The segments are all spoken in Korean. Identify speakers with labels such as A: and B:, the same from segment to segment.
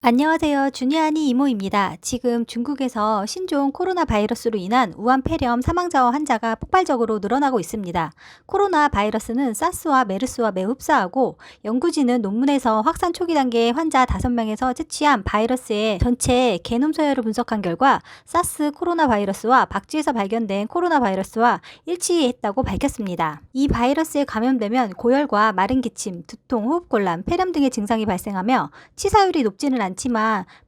A: 안녕하세요. 주니아니 이모입니다. 지금 중국에서 신종 코로나 바이러스로 인한 우한 폐렴 사망자 환자가 폭발적으로 늘어나고 있습니다. 코로나 바이러스는 사스와 메르스와 매우 흡사하고 연구진은 논문에서 확산 초기 단계 환자 5명에서 채취한 바이러스의 전체 게놈 서열을 분석한 결과 사스 코로나 바이러스와 박쥐에서 발견된 코로나 바이러스와 일치했다고 밝혔습니다. 이 바이러스에 감염되면 고열과 마른 기침, 두통, 호흡곤란, 폐렴 등의 증상이 발생하며 치사율이 높지는 않지만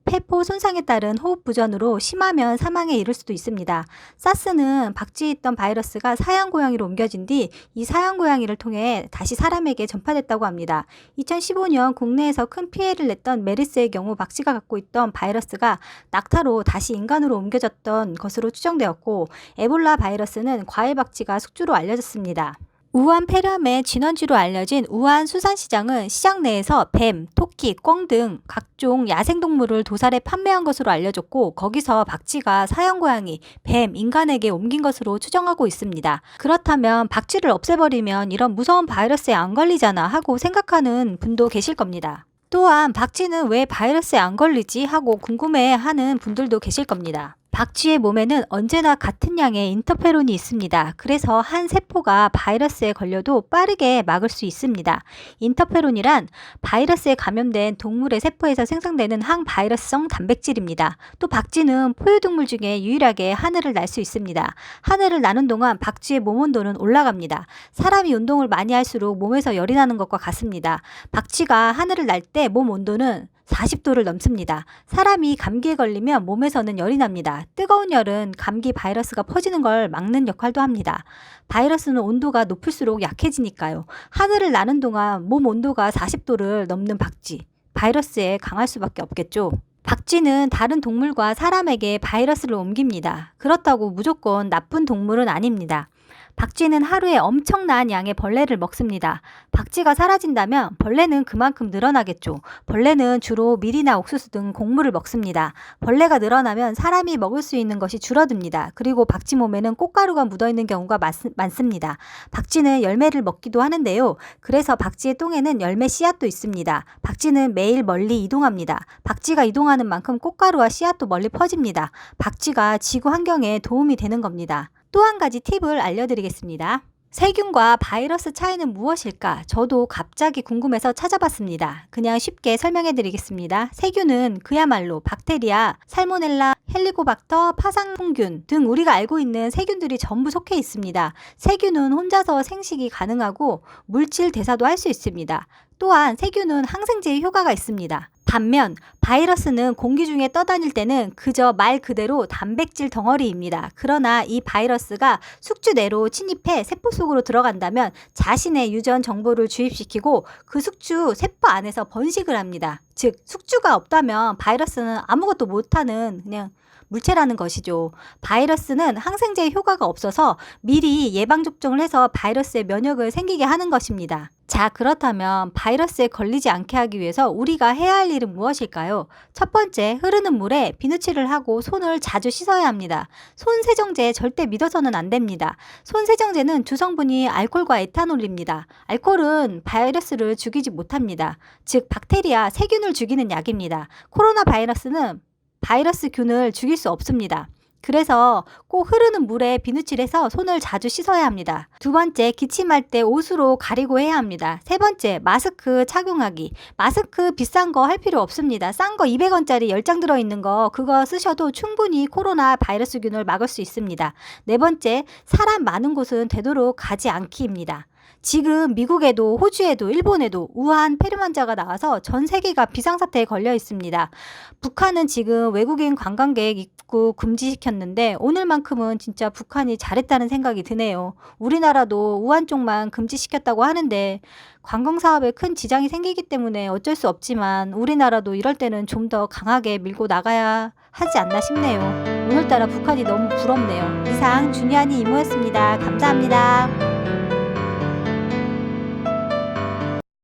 A: 폐포 손상에 따른 호흡 부전으로 심하면 사망에 이를 수도 있습니다. 사스는 박쥐에 있던 바이러스가 사양 고양이로 옮겨진 뒤 이 사양 고양이를 통해 다시 사람에게 전파됐다고 합니다. 2015년 국내에서 큰 피해를 냈던 메르스의 경우 박쥐가 갖고 있던 바이러스가 낙타로 다시 인간으로 옮겨졌던 것으로 추정되었고, 에볼라 바이러스는 과일 박쥐가 숙주로 알려졌습니다. 우한 폐렴의 진원지로 알려진 우한 수산시장은 시장 내에서 뱀, 토끼, 꿩 등 각종 야생동물을 도살해 판매한 것으로 알려졌고, 거기서 박쥐가 사형고양이, 뱀, 인간에게 옮긴 것으로 추정하고 있습니다. 그렇다면 박쥐를 없애버리면 이런 무서운 바이러스에 안 걸리잖아 하고 생각하는 분도 계실 겁니다. 또한 박쥐는 왜 바이러스에 안 걸리지 하고 궁금해하는 분들도 계실 겁니다. 박쥐의 몸에는 언제나 같은 양의 인터페론이 있습니다. 그래서 한 세포가 바이러스에 걸려도 빠르게 막을 수 있습니다. 인터페론이란 바이러스에 감염된 동물의 세포에서 생성되는 항바이러스성 단백질입니다. 또 박쥐는 포유동물 중에 유일하게 하늘을 날 수 있습니다. 하늘을 나는 동안 박쥐의 몸 온도는 올라갑니다. 사람이 운동을 많이 할수록 몸에서 열이 나는 것과 같습니다. 박쥐가 하늘을 날 때 몸 온도는 40도를 넘습니다. 사람이 감기에 걸리면 몸에서는 열이 납니다. 뜨거운 열은 감기 바이러스가 퍼지는 걸 막는 역할도 합니다. 바이러스는 온도가 높을수록 약해지니까요. 하늘을 나는 동안 몸 온도가 40도를 넘는 박쥐, 바이러스에 강할 수밖에 없겠죠. 박쥐는 다른 동물과 사람에게 바이러스를 옮깁니다. 그렇다고 무조건 나쁜 동물은 아닙니다. 박쥐는 하루에 엄청난 양의 벌레를 먹습니다. 박쥐가 사라진다면 벌레는 그만큼 늘어나겠죠. 벌레는 주로 밀이나 옥수수 등 곡물을 먹습니다. 벌레가 늘어나면 사람이 먹을 수 있는 것이 줄어듭니다. 그리고 박쥐 몸에는 꽃가루가 묻어있는 경우가 많습니다. 박쥐는 열매를 먹기도 하는데요. 그래서 박쥐의 똥에는 열매 씨앗도 있습니다. 박쥐는 매일 멀리 이동합니다. 박쥐가 이동하는 만큼 꽃가루와 씨앗도 멀리 퍼집니다. 박쥐가 지구 환경에 도움이 되는 겁니다. 또 한 가지 팁을 알려드리겠습니다. 세균과 바이러스 차이는 무엇일까? 저도 갑자기 궁금해서 찾아봤습니다. 그냥 쉽게 설명해 드리겠습니다. 세균은 그야말로 박테리아, 살모넬라, 헬리코박터, 파상풍균 등 우리가 알고 있는 세균들이 전부 속해 있습니다. 세균은 혼자서 생식이 가능하고 물질 대사도 할 수 있습니다. 또한 세균은 항생제의 효과가 있습니다. 반면 바이러스는 공기 중에 떠다닐 때는 그저 말 그대로 단백질 덩어리입니다. 그러나 이 바이러스가 숙주 내로 침입해 세포 속으로 들어간다면 자신의 유전 정보를 주입시키고 그 숙주 세포 안에서 번식을 합니다. 즉 숙주가 없다면 바이러스는 아무것도 못하는 그냥 물체라는 것이죠. 바이러스는 항생제의 효과가 없어서 미리 예방접종을 해서 바이러스의 면역을 생기게 하는 것입니다. 자, 그렇다면 바이러스에 걸리지 않게 하기 위해서 우리가 해야 할 일은 무엇일까요? 첫 번째, 흐르는 물에 비누칠을 하고 손을 자주 씻어야 합니다. 손 세정제 절대 믿어서는 안 됩니다. 손 세정제는 주성분이 알코올과 에탄올입니다. 알코올은 바이러스를 죽이지 못합니다. 즉 박테리아, 세균을 죽이는 약입니다. 코로나 바이러스는 바이러스균을 죽일 수 없습니다. 그래서 꼭 흐르는 물에 비누칠해서 손을 자주 씻어야 합니다. 두 번째, 기침할 때 옷으로 가리고 해야 합니다. 세 번째, 마스크 착용하기. 마스크 비싼 거 할 필요 없습니다. 싼 거 200원짜리 10장 들어있는 거 그거 쓰셔도 충분히 코로나 바이러스균을 막을 수 있습니다. 네 번째, 사람 많은 곳은 되도록 가지 않기입니다. 지금 미국에도 호주에도 일본에도 우한 폐렴 환자가 나와서 전 세계가 비상사태에 걸려 있습니다. 북한은 지금 외국인 관광객 입국 금지시켰는데 오늘만큼은 진짜 북한이 잘했다는 생각이 드네요. 우리나라도 우한 쪽만 금지시켰다고 하는데 관광사업에 큰 지장이 생기기 때문에 어쩔 수 없지만 우리나라도 이럴 때는 좀 더 강하게 밀고 나가야 하지 않나 싶네요. 오늘따라 북한이 너무 부럽네요. 이상 주니아니 이모였습니다. 감사합니다.